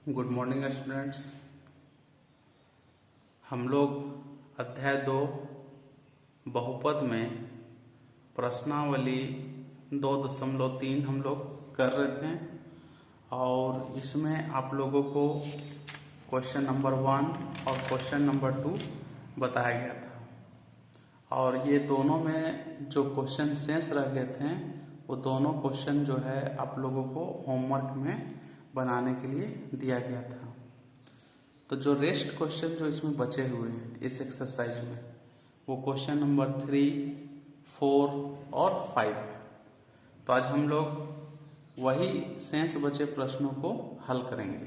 Good morning students. हम लोग अध्याय 2 बहुपद में प्रश्नावली 2.3 हम लोग कर रहे थे और इसमें आप लोगों को क्वेश्चन नंबर 1 और क्वेश्चन नंबर 2 बताया गया था और ये दोनों में जो क्वेश्चन शेष रह गए थे वो दोनों क्वेश्चन जो है आप लोगों को होमवर्क में बनाने के लिए दिया गया था। तो जो रेस्ट क्वेश्चन जो इसमें बचे हुए हैं इस एक्सरसाइज में वो क्वेश्चन नंबर 3, 4 और 5 है। तो आज हम लोग वही शेष बचे प्रश्नों को हल करेंगे।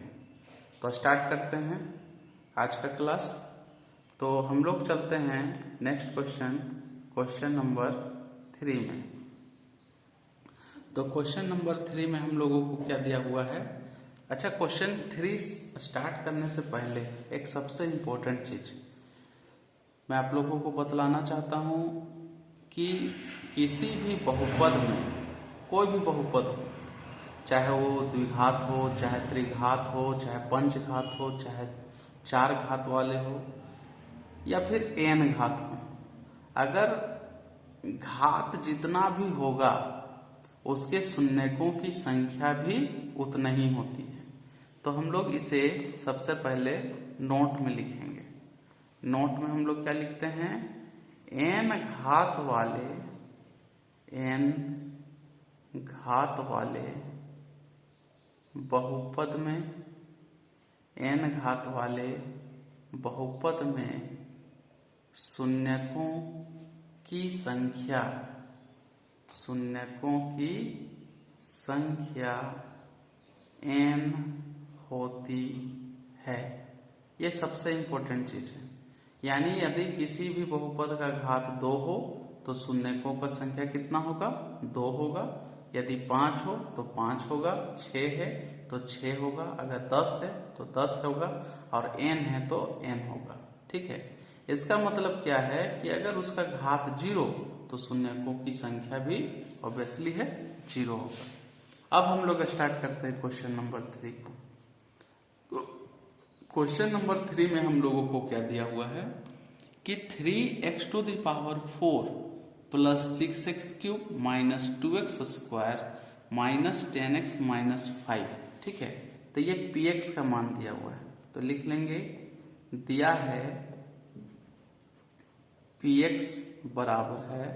तो स्टार्ट करते हैं आज का क्लास। तो हम लोग चलते हैं नेक्स्ट क्वेश्चन नंबर 3 में। तो क्वेश्चन नंबर 3 में हम लोगों को क्या दिया हुआ है। अच्छा, क्वेश्चन 3 स्टार्ट करने से पहले एक सबसे इम्पोर्टेंट चीज मैं आप लोगों को बतलाना चाहता हूँ कि किसी भी बहुपद में कोई भी बहुपद हो, चाहे वो द्विघात हो, चाहे त्रिघात हो, चाहे पंचघात हो, चाहे 4 घात वाले हो या फिर n घात हो, अगर घात जितना भी होगा उसके शून्यकों की संख्या भी उतना ही होती है। तो हम लोग इसे सबसे पहले नोट में लिखेंगे। नोट में हम लोग क्या लिखते हैं, n घात वाले बहुपद में n घात वाले बहुपद में शून्यकों की संख्या n होती है। ये सबसे इम्पोर्टेंट चीज है। यानी यदि किसी भी बहुपद का घात 2 हो तो शून्यकों का संख्या कितना होगा, 2 होगा। यदि 5 हो तो 5 होगा, 6 है तो 6 होगा, अगर 10 है तो 10 होगा और n है तो n होगा। ठीक है, इसका मतलब क्या है कि अगर उसका घात 0 तो शून्यकों की संख्या भी ऑब्वियसली है 0 होगा। अब हम लोग स्टार्ट करते हैं क्वेश्चन नंबर 3 को। तो क्वेश्चन नंबर 3 में हम लोगों को क्या दिया हुआ है कि 3x⁴ plus 6x³ minus 2x² minus 10x minus 5। ठीक है, तो ये px का मान दिया हुआ है। तो लिख लेंगे, दिया है px बराबर है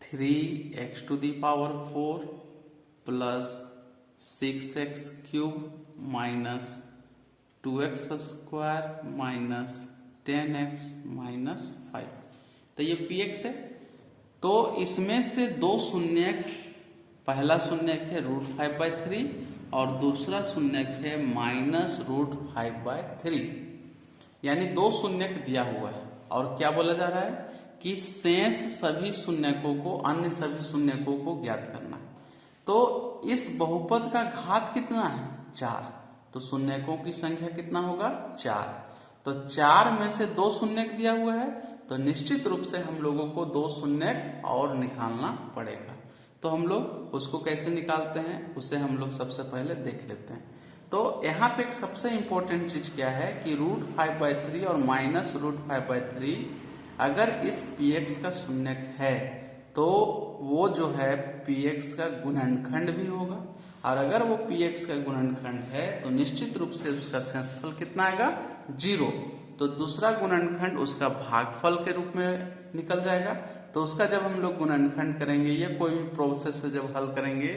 3x⁴ plus 6x³ minus 2x² minus 10x minus 5। तो ये px है। तो इसमें से दो शून्यक, पहला शून्यक है √5/3 और दूसरा शून्यक है -√5/3। यानी दो शून्यक दिया हुआ है और क्या बोला जा रहा है कि शेष सभी शून्यकों को, अन्य सभी शून्यकों को ज्ञात करना है। तो इस बहुपद का घात कितना है, 4। तो शून्यकों की संख्या कितना होगा, 4। तो 4 में से दो शून्यक दिया हुआ है तो निश्चित रूप से हम लोगों को दो शून्यक और निकालना पड़ेगा। तो हम लोग उसको कैसे निकालते हैं उसे हम लोग सबसे पहले देख लेते हैं। तो यहाँ पे एक सबसे इंपॉर्टेंट चीज क्या है कि √5/3 और -√5/3 अगर इस px का शून्यक है तो वो जो है px का गुणनखंड भी होगा, और अगर वो px का गुणनखंड है तो निश्चित रूप से उसका शेषफल कितना आएगा, 0। तो दूसरा गुणनखंड उसका भागफल के रूप में निकल जाएगा। तो उसका जब हम लोग गुणनखंड करेंगे या कोई भी प्रोसेस से जब हल करेंगे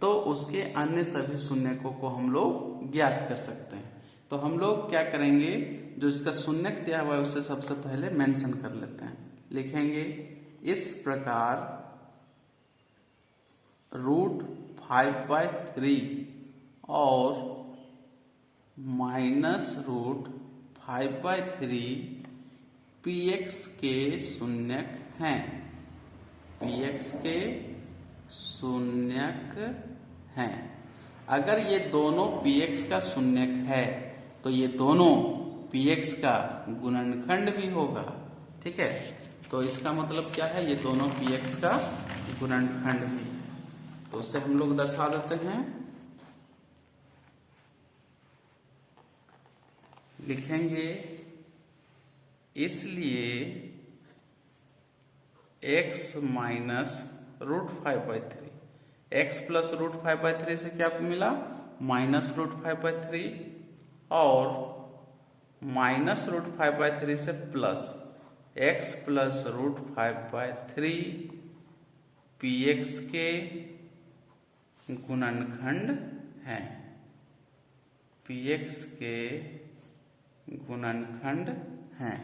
तो उसके अन्य सभी शून्यकों को हम लोग ज्ञात कर सकते हैं। तो हम लोग क्या करेंगे, जो इसका शून्यक दिया हुआ है उसे सबसे पहले मेंशन कर लेते हैं। लिखेंगे इस प्रकार √5/3 और -√5/3 px के शून्यक हैं, px के शून्यक हैं। अगर ये दोनों px का शून्यक है तो ये दोनों px का गुणनखंड भी होगा। ठीक है, तो इसका मतलब क्या है, ये दोनों px का गुणनखंड भी है। तो उसे हम लोग दर्शा देते हैं लिखेंगे इसलिए x माइनस √5/3, x प्लस √5/3 से क्या मिला माइनस √5/3 और माइनस √5/3 से प्लस x प्लस √5/3 px के गुणनखंड हैं, px के गुणनखंड हैं।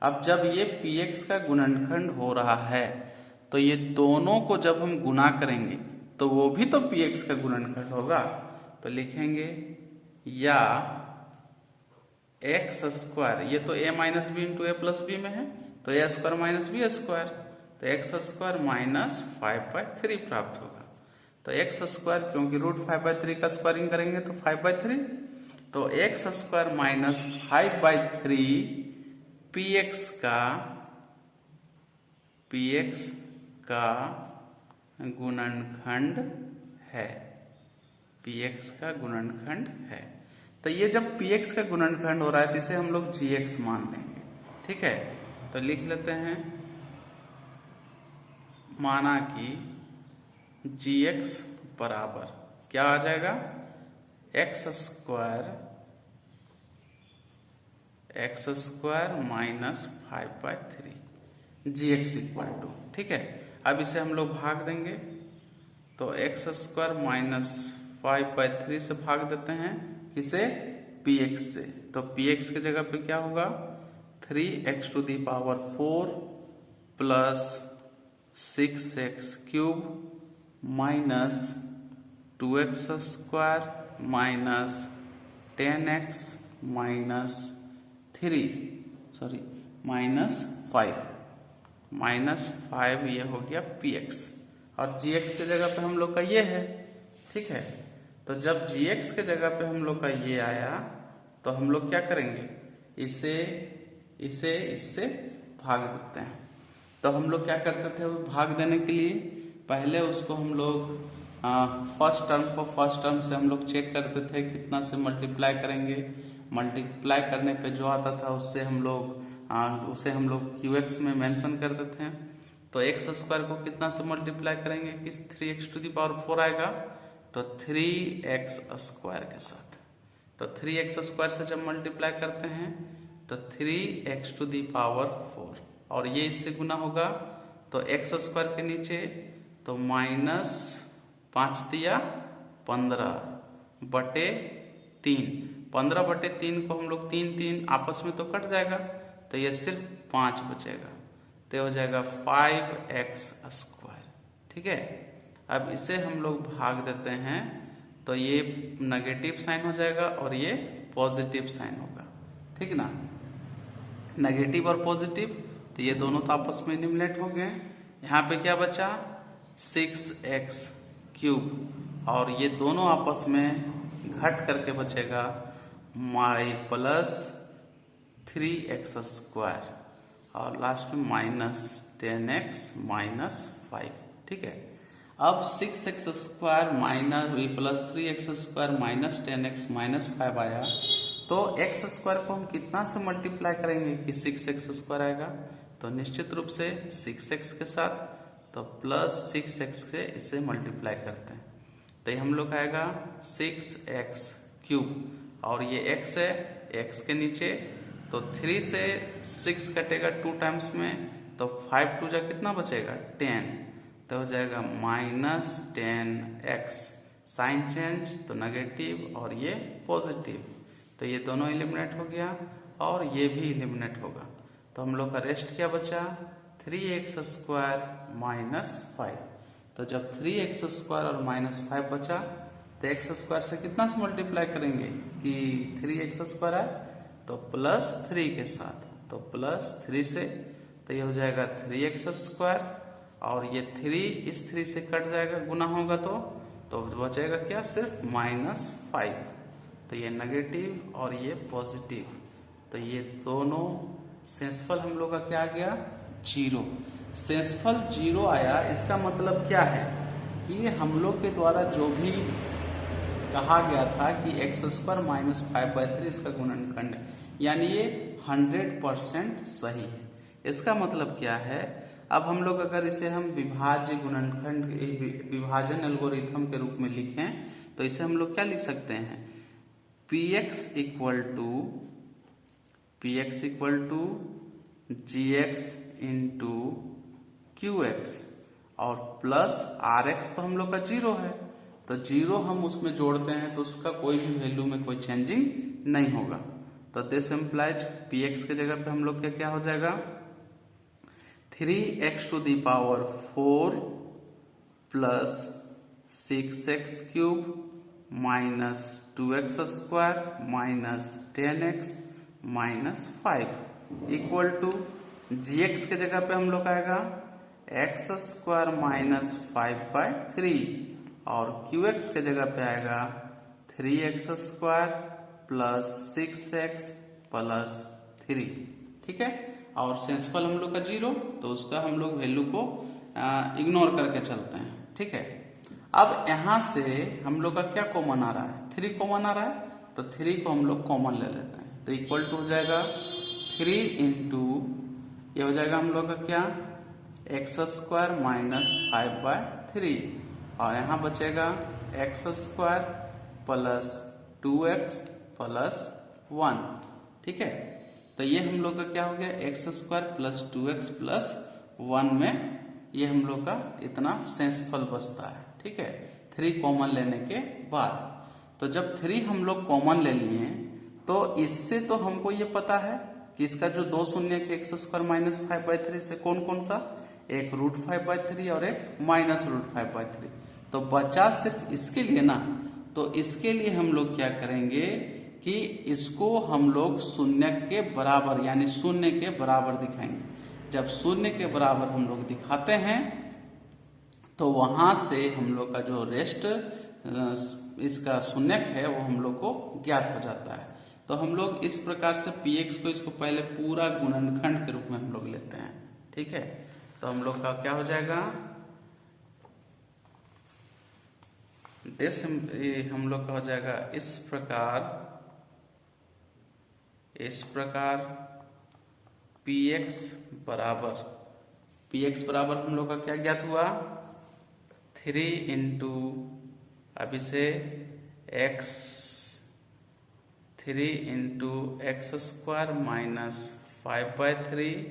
अब जब ये px का गुणनखंड हो रहा है तो ये दोनों को जब हम गुणा करेंगे तो वो भी तो px का गुणनखंड होगा। तो लिखेंगे या एक्स स्क्वायर, ये तो a minus B into A plus B में है तो a square minus B square, तो एक्स स्क्वायर माइनस 5/3 प्राप्त होगा। तो एक्स स्क्वायर क्योंकि √5/3 का स्क्वायरिंग करेंगे तो 5/3, तो एक्स स्क्वायर माइनस 5/3 px का गुणनखंड है, px का गुणनखंड है। तो ये जब px का गुणनखंड हो रहा है तो इसे हम लोग gx मान लेंगे, ठीक है। तो लिख लेते हैं माना कि gx बराबर क्या आ जाएगा X square minus 5/3 gx equal to, ठीक है। अब इसे हम लोग भाग देंगे तो एक्स स्क्वायर माइनस 5/3 से भाग देते हैं किसे px से, तो px की जगह पे क्या होगा 3x⁴ plus 6x³ minus 2x² minus 10x minus 5 ये हो गया px और gx की जगह पे हम लोग का ये है, ठीक है। तो जब gx के जगह पे हम लोग का ये आया तो हम लोग क्या करेंगे इससे भाग देते हैं। तो हम लोग क्या करते थे भाग देने के लिए पहले उसको हम लोग फर्स्ट टर्म से हम लोग चेक करते थे कितना से मल्टीप्लाई करेंगे, मल्टीप्लाई करने पे जो आता था उससे हम लोग qx में मेंशन कर देते हैं। तो एक्स स्क्वायर को कितना से मल्टीप्लाई करेंगे किस 3x⁴ आएगा तो 3x² के साथ, तो 3x² से जब मल्टीप्लाई करते हैं तो 3x⁴ और ये इससे गुना होगा तो x² के नीचे तो माइनस 5×15/3, 15/3 को हम लोग 3 आपस में तो कट जाएगा तो ये सिर्फ 5 बचेगा, तो हो जाएगा 5x², ठीक है। अब इसे हम लोग भाग देते हैं तो ये नेगेटिव साइन हो जाएगा और ये पॉजिटिव साइन होगा, ठीक ना। नेगेटिव और पॉजिटिव तो ये दोनों तो आपस में एलिमिनेट हो गए। यहाँ पे क्या बचा 6x³ और ये दोनों आपस में घट करके बचेगा प्लस 3x² और लास्ट में माइनस 10x माइनस 5, ठीक है। अब 6x² minus plus 3x² minus 10x minus 5 आया तो x² को हम कितना से मल्टीप्लाई करेंगे कि 6x² आएगा, तो निश्चित रूप से 6x के साथ तो प्लस 6x से इसे मल्टीप्लाई करते हैं तो ये हम लोग आएगा 6x³ और ये x है, x के नीचे तो 3 से 6 कटेगा 2 टाइम्स में तो 5 2 जा कितना बचेगा 10, तो हो जाएगा माइनस 10x, साइन चेंज तो नेगेटिव और ये पॉजिटिव, तो ये दोनों एलिमिनेट हो गया और ये भी एलिमिनेट होगा। तो हम लोग का रेस्ट क्या बचा 3x² माइनस 5, तो जब 3x² और माइनस 5 बचा तो x² से कितना से मल्टीप्लाई करेंगे कि 3x² है तो प्लस 3 के साथ तो प्लस 3 से तो ये हो जाएगा 3x² और ये 3 इस 3 से कट जाएगा गुना होगा तो बचेगा क्या सिर्फ माइनस 5, तो ये नेगेटिव और ये पॉजिटिव, तो ये दोनों शेषफल हम लोग का क्या आ गया 0। शेषफल 0 आया, इसका मतलब क्या है कि हम लोग के द्वारा जो भी कहा गया था कि एक्स स्क्वायर माइनस 5/3 इसका गुणनखंड है, यानी ये 100% सही है। इसका मतलब क्या है, अब हम लोग अगर इसे हम विभाज्य गुणनखंड विभाजन एल्गोरिथम के रूप में लिखें तो इसे हम लोग क्या लिख सकते हैं, px equal to gx into qx और प्लस rx तो हम लोग का 0 है, तो 0 हम उसमें जोड़ते हैं तो उसका कोई भी वैल्यू में कोई चेंजिंग नहीं होगा। तो दिस इम्प्लाइज px के जगह पे हम लोग क्या हो जाएगा, 3x to the power 4 plus 6x cube minus 2x square minus 10x minus 5 equal to gx के जगह पे हम लोग आएगा x स्क्वायर माइनस 5/3 और qx के जगह पे आएगा 3x square plus 6x plus 3। ठीक है, और सेंसफल हम लोग का 0, तो उसका हम लोग वैल्यू को इग्नोर करके चलते हैं। ठीक है, अब यहाँ से हम लोग का क्या कॉमन आ रहा है, 3 कॉमन आ रहा है, तो 3 को हम लोग कॉमन ले लेते हैं, तो इक्वल टू हो जाएगा 3 इंटू ये हो जाएगा हम लोग का क्या, एक्स स्क्वायर माइनस 5/3 और यहाँ बचेगा x square plus 2x plus 1। ठीक है, तो ये हम लोग का क्या हो गया, x square plus 2x plus 1 में ये हम लोग का इतना सेंसफल बचता है। ठीक है, 3 कॉमन लेने के बाद, तो जब 3 हम लोग कॉमन ले लिए तो इससे तो हमको ये पता है कि इसका जो 2 शून्य के एक्स स्क्वायर माइनस 5/3 से कौन कौन सा, एक √5/3 और एक माइनस √5/3, तो बचा सिर्फ इसके लिए ना, तो इसके लिए हम लोग क्या करेंगे कि इसको हम लोग शून्य के बराबर यानी शून्य के बराबर दिखाएंगे। जब शून्य के बराबर हम लोग दिखाते हैं तो वहां से हम लोग का जो रेस्ट इसका शून्यक है वो हम लोग को ज्ञात हो जाता है। तो हम लोग इस प्रकार से px को इसको पहले पूरा गुणनखंड के रूप में हम लोग लेते हैं। ठीक है, तो हम लोग का क्या हो जाएगा, हम लोग का हो जाएगा इस प्रकार px बराबर हम लोग का क्या ज्ञात हुआ, 3 इंटू अब इसे एक्स स्क्वायर माइनस 5/3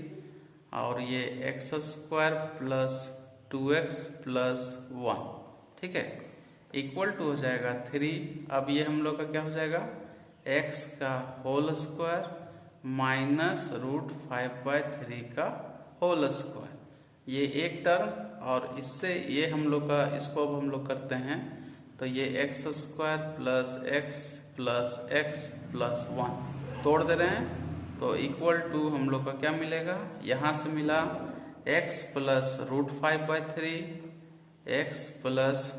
और ये x square plus 2x plus 1। ठीक है, इक्वल टू हो जाएगा 3, अब ये हम लोग का क्या हो जाएगा, x का होल स्क्वायर माइनस √5/3 का होल स्क्वायर, ये एक टर्म, और इससे ये हम लोग का इसको अब हम लोग करते हैं तो ये x square plus x plus x plus 1 तोड़ दे रहे हैं, तो इक्वल टू हम लोग का क्या मिलेगा, यहाँ से मिला x प्लस √5/3 x प्लस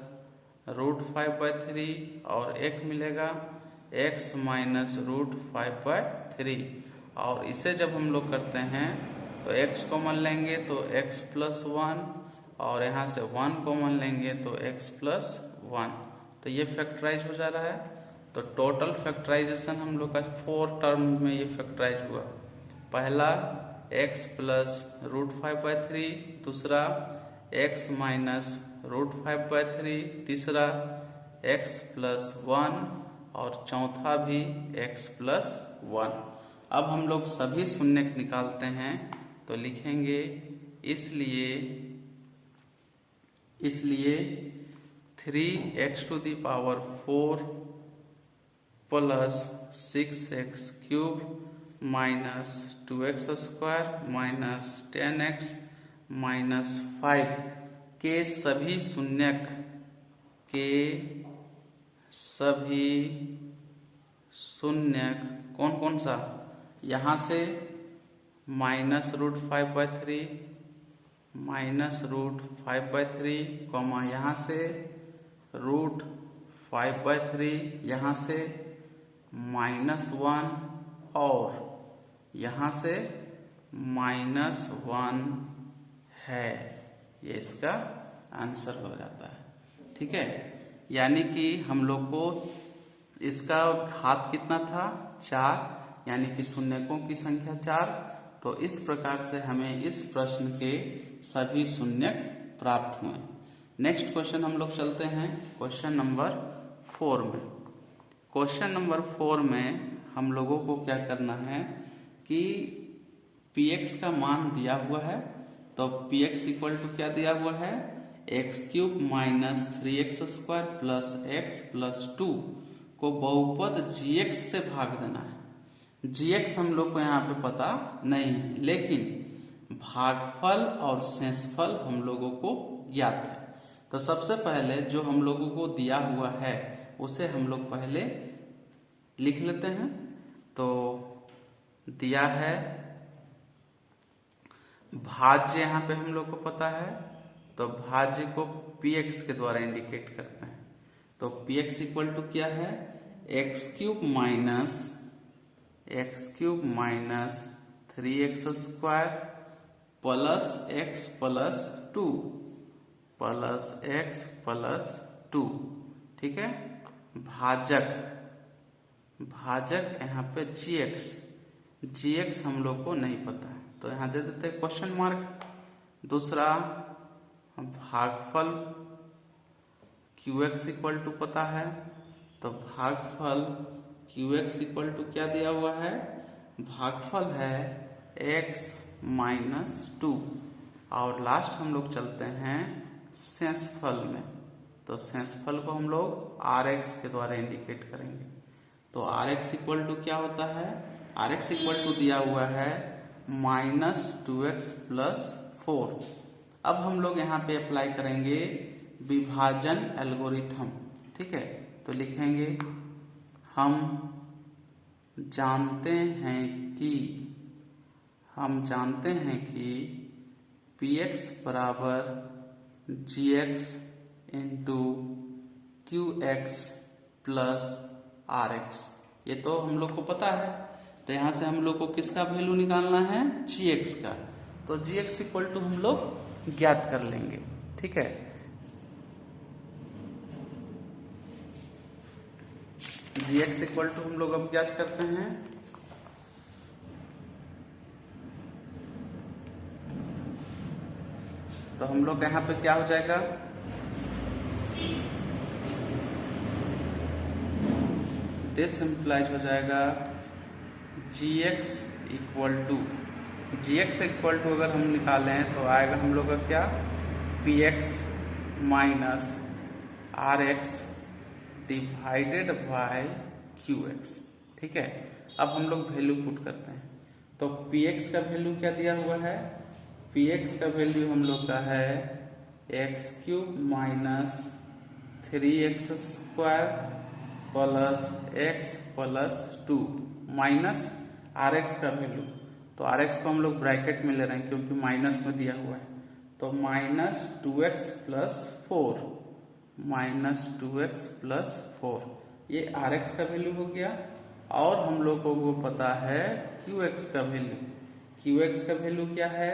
√5/3 और एक मिलेगा x माइनस √5/3, और इसे जब हम लोग करते हैं तो x कॉमन लेंगे तो x प्लस 1 और यहाँ से 1 कॉमन लेंगे तो x प्लस 1, तो ये फैक्टराइज हो जा रहा है। तो टोटल फैक्टराइजेशन हम लोग का 4 टर्म में ये फैक्टराइज हुआ, पहला x प्लस √5/3, दूसरा x माइनस √5/3, तीसरा x प्लस 1 और चौथा भी x प्लस 1। अब हम लोग सभी शून्यक निकालते हैं तो लिखेंगे इसलिए 3x to the power 4 plus 6x cube minus 2x square minus 10x minus 5 के सभी शून्यक कौन कौन सा, यहाँ से माइनस √5/3 कॉमा यहाँ से √5/3, यहाँ से -1 और यहाँ से -1 है, ये इसका आंसर हो जाता है। ठीक है, यानी कि हम लोग को इसका घात कितना था 4, यानी कि शून्यकों की संख्या 4। तो इस प्रकार से हमें इस प्रश्न के सभी शून्यक प्राप्त हुए। नेक्स्ट क्वेश्चन हम लोग चलते हैं क्वेश्चन नंबर 4 में। क्वेश्चन नंबर 4 में हम लोगों को क्या करना है कि px का मान दिया हुआ है। तो px इक्वल टू क्या दिया हुआ है, x³ minus 3x² plus x plus 2 को बहुपद gx से भाग देना है। gx हम लोग को यहाँ पे पता नहीं है, लेकिन भागफल और शेषफल हम लोगों को ज्ञात है। तो सबसे पहले जो हम लोगों को दिया हुआ है उसे हम लोग पहले लिख लेते हैं। तो दिया है भाज्य, यहाँ पे हम लोग को पता है, तो भाज्य को px के द्वारा इंडिकेट करते हैं। तो px इक्वल टू क्या है, x³ minus 3x² plus x plus 2 plus x plus 2, ठीक है। भाजक यहाँ पे gx हम लोग को नहीं पता है, तो यहाँ दे देते हैं क्वेश्चन मार्क। दूसरा भागफल qx इक्वल टू पता है, तो भागफल qx इक्वल टू क्या दिया हुआ है, भागफल है x माइनस 2। और लास्ट हम लोग चलते हैं शेषफल में। तो शेषफल को हम लोग rx के द्वारा इंडिकेट करेंगे। तो rx इक्वल टू क्या होता है, rx इक्वल टू दिया हुआ है माइनस 2x प्लस 4। अब हम लोग यहाँ पे अप्लाई करेंगे विभाजन एल्गोरिथम, ठीक है। तो लिखेंगे हम जानते हैं कि px बराबर gx into qx plus rx, ये तो हम लोग को पता है। तो यहाँ से हम लोग को किसका वैल्यू निकालना है, gx का। तो gx इक्वल टू हम लोग ज्ञात कर लेंगे, ठीक है। gx इक्वल टू हम लोग अब ज्ञात करते हैं। तो हम लोग यहाँ पे क्या हो जाएगा, दिस इम्प्लाइज हो जाएगा gx इक्वल टू अगर हम निकालें तो आएगा हम लोग का क्या, px minus rx divided by qx, ठीक है। अब हम लोग वैल्यू पुट करते हैं। तो px का वैल्यू क्या दिया हुआ है, px का वैल्यू हम लोग का है x³ minus 3x² plus x plus 2 minus rx का वैल्यू। तो rx को हम लोग ब्रैकेट में ले रहे हैं क्योंकि माइनस में दिया हुआ है। तो minus 2x plus 4, minus 2x plus 4, ये rx का वैल्यू हो गया। और हम लोगों को पता है qx का वैल्यू। qx का वैल्यू क्या है,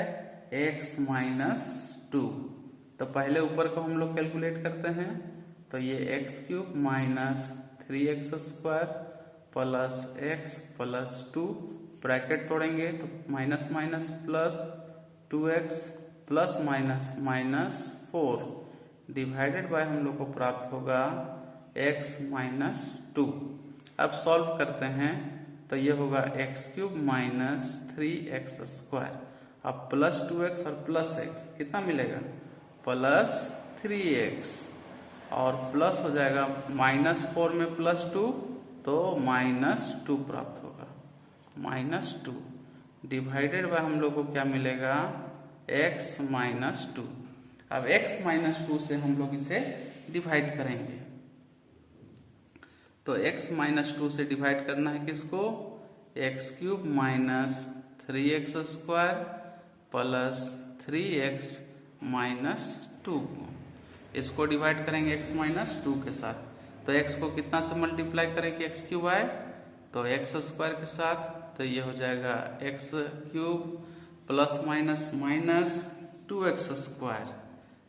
x माइनस 2। तो पहले ऊपर को हम लोग कैलकुलेट करते हैं। तो ये x³ minus 3x² plus x plus 2, bracket तोड़ेंगे तो minus minus plus 2x plus minus minus 4 divided by हम लोग को प्राप्त होगा x माइनस 2। अब सॉल्व करते हैं तो ये होगा x³ माइनस 3x²। अब प्लस 2x और प्लस x कितना मिलेगा, प्लस 3x, और प्लस हो जाएगा माइनस 4 में प्लस 2, तो माइनस 2 प्राप्त होगा, माइनस 2 डिवाइडेड बाय हम लोग को क्या मिलेगा, x माइनस 2। अब x माइनस 2 से हम लोग इसे डिवाइड करेंगे। तो x माइनस 2 से डिवाइड करना है किसको, x³ minus 3x² plus 3x minus 2 को, इसको डिवाइड करेंगे x माइनस 2 के साथ। तो x को कितना से मल्टीप्लाई करेंगे, x³ तो x² के साथ, तो ये हो जाएगा x³ plus minus minus 2x²,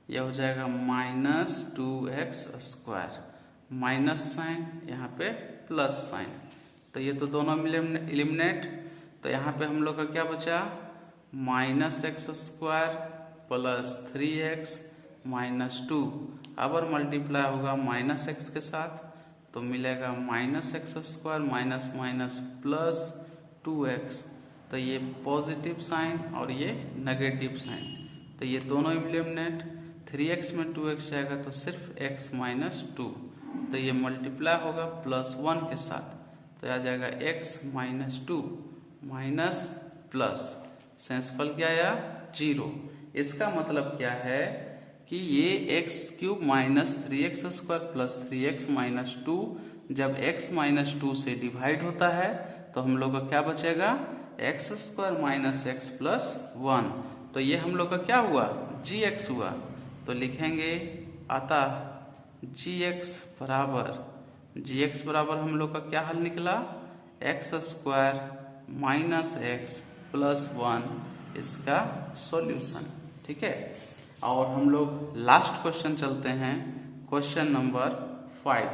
यह हो जाएगा माइनस 2x²। माइनस साइन, यहाँ पे प्लस साइन। तो ये तो दोनों इलिमिनेट। तो यहाँ पे हम लोग का क्या बचा, minus x square plus 3x minus 2। अगर मल्टीप्लाई होगा माइनस एक्स के साथ तो मिलेगा minus x square minus minus plus 2x। तो ये पॉजिटिव साइन और ये नेगेटिव साइन, तो ये दोनों इलिमिनेट। 3x में 2x जाएगा तो सिर्फ x माइनस 2, तो ये मल्टीप्लाई होगा प्लस 1 के साथ, तो आ जाएगा x माइनस 2 माइनस प्लस शेषफल क्या आया 0। इसका मतलब क्या है कि ये x cube minus 3x square plus 3x minus 2 जब x माइनस 2 से डिवाइड होता है तो हम लोग का क्या बचेगा, x square minus x plus 1। तो ये हम लोग का क्या हुआ, gx हुआ। तो लिखेंगे अतः gx बराबर हम लोग का क्या हल निकला, x square minus x plus 1 इसका सॉल्यूशन। ठीक है, और हम लोग लास्ट क्वेश्चन चलते हैं, क्वेश्चन नंबर 5।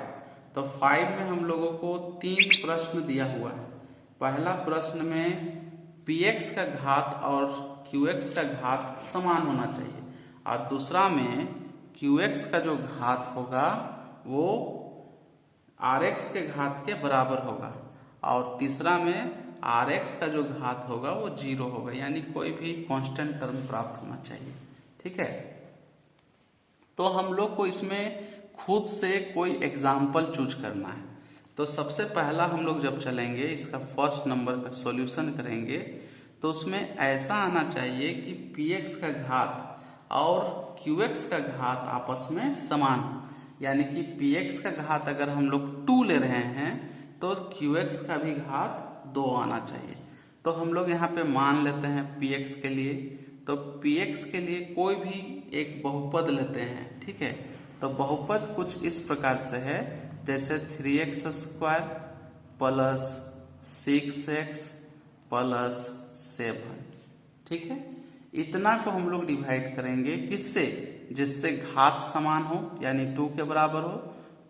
तो 5 में हम लोगों को 3 प्रश्न दिया हुआ है। पहला प्रश्न में px का घात और qx का घात समान होना चाहिए, और दूसरा में qx का जो घात होगा वो rx के घात के बराबर होगा, और तीसरा में rx का जो घात होगा वो 0 होगा, यानी कोई भी कांस्टेंट टर्म प्राप्त होना चाहिए। ठीक है, तो हम लोग को इसमें खुद से कोई एग्जाम्पल चूज करना है। तो सबसे पहला हम लोग जब चलेंगे इसका फर्स्ट नंबर का सॉल्यूशन करेंगे तो उसमें ऐसा आना चाहिए कि px का घात और qx का घात आपस में समान हो, यानी कि px का घात अगर हम लोग 2 ले रहे हैं तो qx का भी घात 2 आना चाहिए। तो हम लोग यहाँ पे मान लेते हैं px के लिए, तो px के लिए कोई भी एक बहुपद लेते हैं। ठीक है, तो बहुपद कुछ इस प्रकार से है, जैसे 3x square plus 6x plus 7। ठीक है, इतना को हम लोग डिवाइड करेंगे किससे, जिससे घात समान हो यानी 2 के बराबर हो,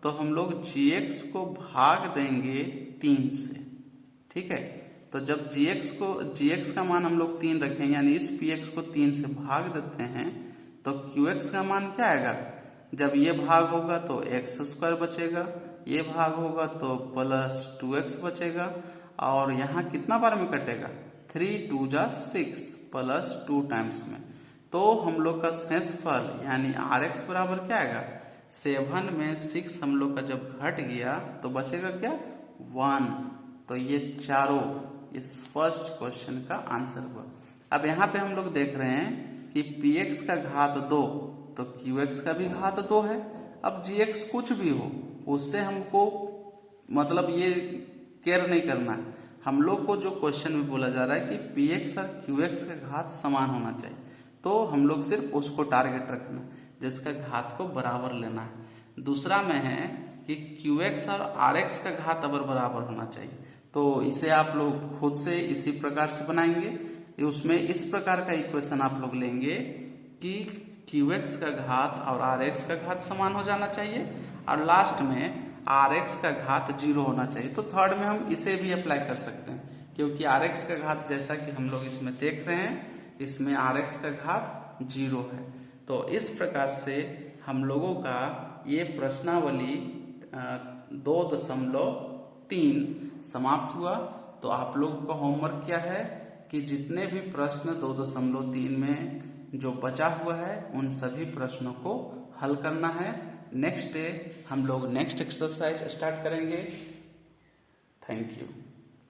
तो हम लोग gx को भाग देंगे 3 से। ठीक है, तो जब gx का मान हम लोग 3 रखेंगे, यानी इस px को 3 से भाग देते हैं, तो qx का मान क्या आएगा, जब ये भाग होगा तो एक्स स्क्वायर बचेगा, ये भाग होगा तो प्लस 2x बचेगा, और यहाँ कितना बार में कटेगा, 3 2 जा 6 प्लस 2 टाइम्स में। तो हम लोग का शेषफल यानी rx बराबर क्या आएगा, 7 में 6 हम लोग का जब घट गया तो बचेगा क्या 1। तो ये चारों इस फर्स्ट क्वेश्चन का आंसर हुआ। अब यहाँ पे हम लोग देख रहे हैं कि px का घात 2 तो qx का भी घात 2 है। अब gx कुछ भी हो उससे हमको मतलब ये केयर नहीं करना है, हम लोग को जो क्वेश्चन में बोला जा रहा है कि px और qx का घात समान होना चाहिए, तो हम लोग सिर्फ उसको टारगेट रखना है जिसका घात को बराबर लेना है। दूसरा में है कि qx और rx का घात अगर बराबर होना चाहिए, तो इसे आप लोग खुद से इसी प्रकार से बनाएंगे। उसमें इस प्रकार का इक्वेशन आप लोग लेंगे कि qx का घात और rx का घात समान हो जाना चाहिए, और लास्ट में rx का घात 0 होना चाहिए। तो थर्ड में हम इसे भी अप्लाई कर सकते हैं, क्योंकि rx का घात जैसा कि हम लोग इसमें देख रहे हैं, इसमें rx का घात 0 है। तो इस प्रकार से हम लोगों का ये प्रश्नावली 2.3 समाप्त हुआ। तो आप लोगों का होमवर्क क्या है कि जितने भी प्रश्न 2.3 में जो बचा हुआ है उन सभी प्रश्नों को हल करना है। नेक्स्ट डे हम लोग नेक्स्ट एक्सरसाइज स्टार्ट करेंगे। Thank you.